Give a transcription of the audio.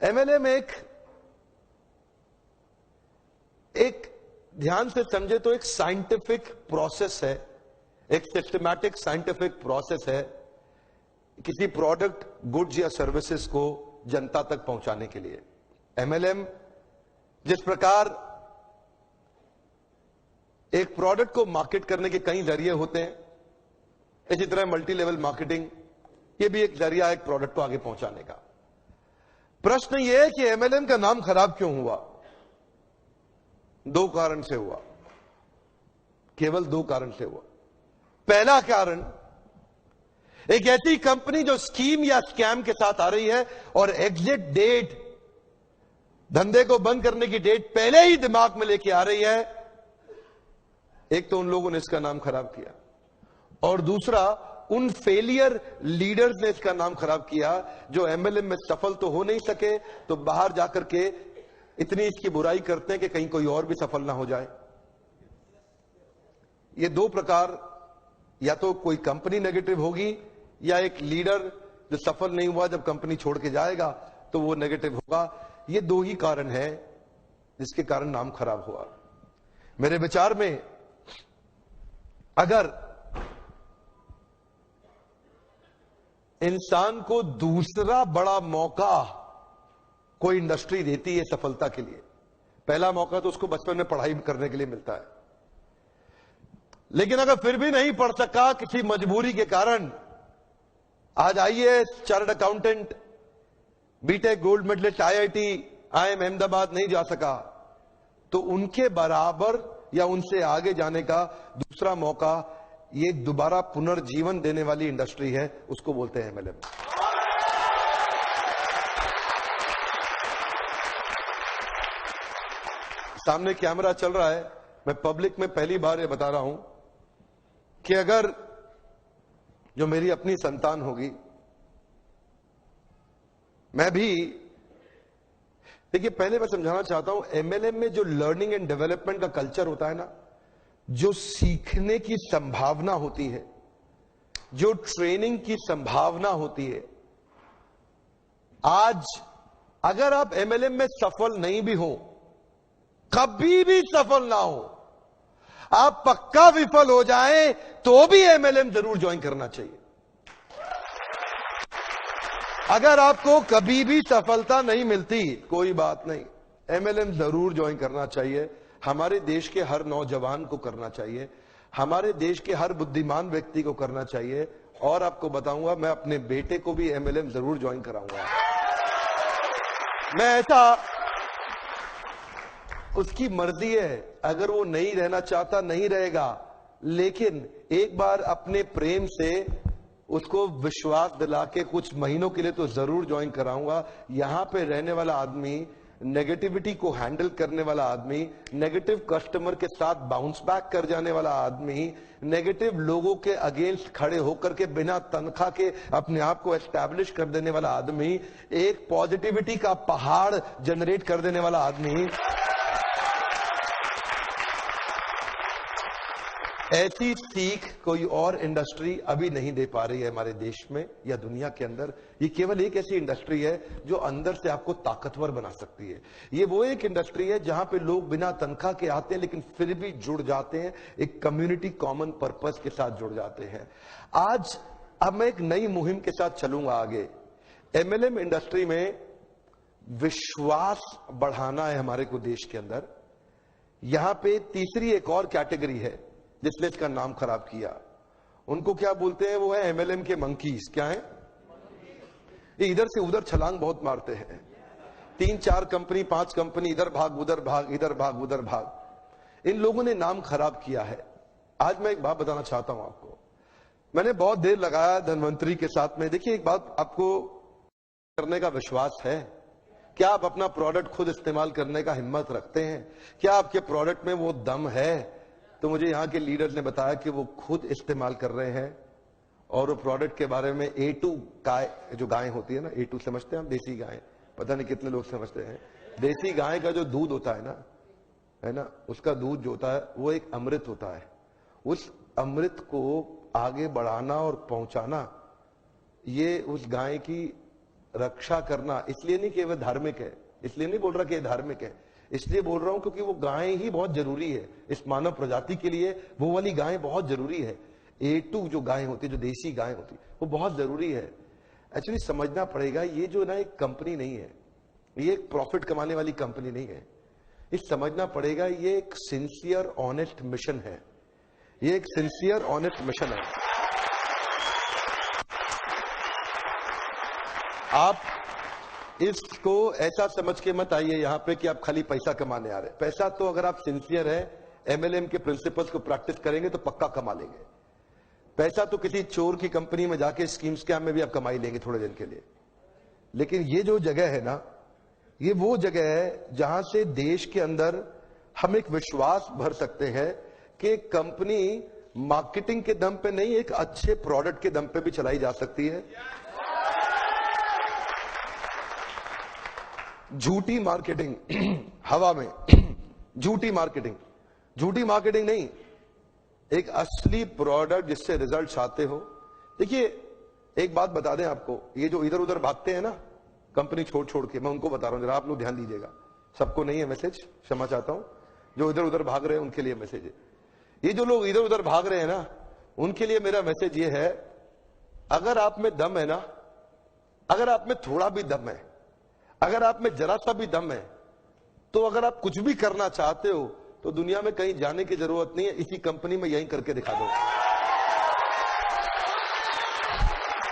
MLM एक ध्यान से समझे तो एक साइंटिफिक प्रोसेस है, एक सिस्टमैटिक साइंटिफिक प्रोसेस है किसी प्रोडक्ट, गुड्स या सर्विसेज को जनता तक पहुंचाने के लिए। एमएलएम जिस प्रकार एक प्रोडक्ट को मार्केट करने के कई जरिए होते हैं, इसी तरह मल्टी लेवल मार्केटिंग ये भी एक जरिया है एक प्रोडक्ट को आगे पहुंचाने का। प्रश्न यह है कि एमएलएम का नाम खराब क्यों हुआ? दो कारण से हुआ, केवल दो कारण से हुआ। पहला कारण, एक ऐसी कंपनी जो स्कीम या स्कैम के साथ आ रही है और एग्जिट डेट, धंधे को बंद करने की डेट पहले ही दिमाग में लेके आ रही है, एक तो उन लोगों ने इसका नाम खराब किया और दूसरा उन फेलियर लीडर्स ने इसका नाम खराब किया जो एमएलएम में सफल तो हो नहीं सके तो बाहर जाकर के इतनी इसकी बुराई करते हैं कि कहीं कोई और भी सफल ना हो जाए। ये दो प्रकार, या तो कोई कंपनी नेगेटिव होगी या एक लीडर जो सफल नहीं हुआ जब कंपनी छोड़ के जाएगा तो वो नेगेटिव होगा। ये दो ही कारण है जिसके कारण नाम खराब हुआ। मेरे विचार में अगर इंसान को दूसरा बड़ा मौका कोई इंडस्ट्री देती है सफलता के लिए, पहला मौका तो उसको बचपन में पढ़ाई करने के लिए मिलता है, लेकिन अगर फिर भी नहीं पढ़ सका किसी मजबूरी के कारण, आज IAS, chartered accountant, BTech gold medalist, IIT, IIM Ahmedabad नहीं जा सका, तो उनके बराबर या उनसे आगे जाने का दूसरा मौका ये दोबारा पुनर्जीवन देने वाली इंडस्ट्री है, उसको बोलते हैं एमएलएम। सामने कैमरा चल रहा है, मैं पब्लिक में पहली बार ये बता रहा हूं कि अगर जो मेरी अपनी संतान होगी, मैं भी, देखिए पहले मैं समझाना चाहता हूं, एमएलएम में जो लर्निंग एंड डेवलपमेंट का कल्चर होता है ना, जो सीखने की संभावना होती है, जो ट्रेनिंग की संभावना होती है, आज अगर आप एमएलएम में सफल नहीं भी हो, कभी भी सफल ना हो, आप पक्का विफल हो जाएं तो भी एमएलएम जरूर ज्वाइन करना चाहिए। अगर आपको कभी भी सफलता नहीं मिलती, कोई बात नहीं, एमएलएम जरूर ज्वाइन करना चाहिए। हमारे देश के हर नौजवान को करना चाहिए, हमारे देश के हर बुद्धिमान व्यक्ति को करना चाहिए। और आपको बताऊंगा, मैं अपने बेटे को भी एमएलएम जरूर ज्वाइन कराऊंगा। मैं ऐसा, उसकी मर्जी है, अगर वो नहीं रहना चाहता नहीं रहेगा, लेकिन एक बार अपने प्रेम से उसको विश्वास दिला के कुछ महीनों के लिए तो जरूर ज्वाइन कराऊंगा। यहां पे रहने वाला आदमी, नेगेटिविटी को हैंडल करने वाला आदमी, नेगेटिव कस्टमर के साथ बाउंस बैक कर जाने वाला आदमी, नेगेटिव लोगों के अगेंस्ट खड़े होकर के बिना तनख्वाह के अपने आप को एस्टैब्लिश कर देने वाला आदमी, एक पॉजिटिविटी का पहाड़ जनरेट कर देने वाला आदमी, ऐसी सीख कोई और इंडस्ट्री अभी नहीं दे पा रही है हमारे देश में या दुनिया के अंदर। ये केवल एक ऐसी इंडस्ट्री है जो अंदर से आपको ताकतवर बना सकती है। ये वो एक इंडस्ट्री है जहां पे लोग बिना तनख्वाह के आते हैं लेकिन फिर भी जुड़ जाते हैं, एक कम्युनिटी कॉमन पर्पस के साथ जुड़ जाते हैं। आज अब मैं एक नई मुहिम के साथ चलूंगा आगे। एमएलएम इंडस्ट्री में विश्वास बढ़ाना है हमारे को देश के अंदर। यहां पे तीसरी एक और कैटेगरी है जिसने इसका नाम खराब किया, उनको क्या बोलते हैं? वो है एमएलएम के मंकीज। क्या है ये? इधर से उधर छलांग बहुत मारते हैं, 3-4 कंपनी 5 कंपनी, इधर भाग उधर भाग, इधर भाग उधर भाग। इन लोगों ने नाम खराब किया है। आज मैं एक बात बताना चाहता हूं आपको, मैंने बहुत देर लगाया धनवंतरी के साथ में। देखिए एक बात, आपको करने का विश्वास है? क्या आप अपना प्रोडक्ट खुद इस्तेमाल करने का हिम्मत रखते हैं? क्या आपके प्रोडक्ट में वो दम है? तो मुझे यहां के लीडर्स ने बताया कि वो खुद इस्तेमाल कर रहे हैं और वो प्रोडक्ट के बारे में A2 गाय, जो गाय होती है ना, A2 समझते हैं हम, देसी गाय, पता नहीं कितने लोग समझते हैं। देसी गाय का जो दूध होता है ना, उसका दूध जो होता है वो एक अमृत होता है। उस अमृत को आगे बढ़ाना और पहुंचाना, ये उस गाय की रक्षा करना इसलिए नहीं कि वह धार्मिक है, इसलिए नहीं बोल रहा कि ये धार्मिक है, इसलिए बोल रहा हूं क्योंकि वो गाय ही बहुत जरूरी है इस मानव प्रजाति के लिए। वो वाली गाय बहुत जरूरी है। A2 जो गाय होती है, जो देसी गाय होती है, वो बहुत जरूरी है। एक्चुअली समझना पड़ेगा, ये जो ना एक कंपनी नहीं है, ये एक प्रॉफिट कमाने वाली कंपनी नहीं है। ये समझना पड़ेगा, ये एक सिंसियर ऑनेस्ट मिशन है। ये एक सिंसियर ऑनेस्ट मिशन है। आप इसको ऐसा समझ के मत आइए यहां पे कि आप खाली पैसा कमाने आ रहे हैं। पैसा तो अगर आप सिंसियर है, MLM के प्रिंसिपल्स को प्रैक्टिस करेंगे तो पक्का कमा लेंगे। पैसा तो किसी चोर की कंपनी में जाके स्कीम स्कैम में भी आप कमाई लेंगे थोड़े दिन के लिए। लेकिन ये जो जगह है ना, ये वो जगह है जहां से देश के अंदर हम एक विश्वास भर सकते हैं कि कंपनी मार्केटिंग के दम पे नहीं, एक अच्छे प्रोडक्ट के दम पे भी चलाई जा सकती है। झूठी मार्केटिंग हवा में, झूठी मार्केटिंग नहीं, एक असली प्रोडक्ट जिससे रिजल्ट आते हो। देखिए एक बात बता दें आपको, ये जो इधर उधर भागते हैं ना कंपनी छोड़ के, मैं उनको बता रहा हूं, जरा आप लोग ध्यान दीजिएगा। सबको नहीं है मैसेज, क्षमा चाहता हूं। जो इधर उधर भाग रहे हैं उनके लिए मैसेज है। ये जो लोग इधर उधर भाग रहे हैं ना, उनके लिए मेरा मैसेज ये है, अगर आप में दम है ना, अगर आप में थोड़ा भी दम है, अगर आप में जरा सा भी दम है, तो अगर आप कुछ भी करना चाहते हो तो दुनिया में कहीं जाने की जरूरत नहीं है, इसी कंपनी में यहीं करके दिखा दो।